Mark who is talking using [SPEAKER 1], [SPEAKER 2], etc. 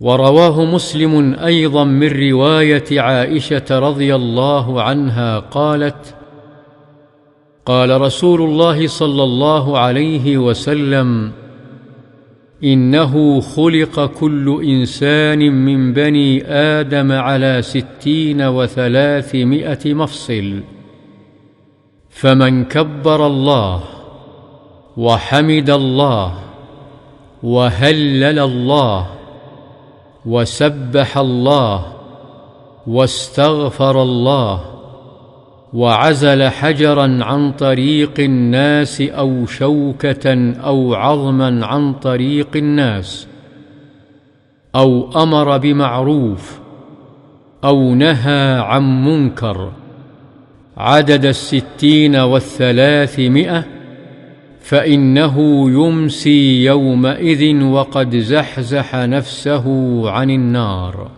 [SPEAKER 1] ورواه مسلم أيضا من رواية عائشة رضي الله عنها قالت: قال رسول الله صلى الله عليه وسلم: إنه خلق كل إنسان من بني آدم على 60 و300 مفصل، فمن كبر الله وحمد الله وهلل الله وسبح الله واستغفر الله وعزل حجرا عن طريق الناس أو شوكة أو عظما عن طريق الناس، أو أمر بمعروف أو نهى عن منكر عدد 60 و300، فإنه يمسي يومئذ وقد زحزح نفسه عن النار.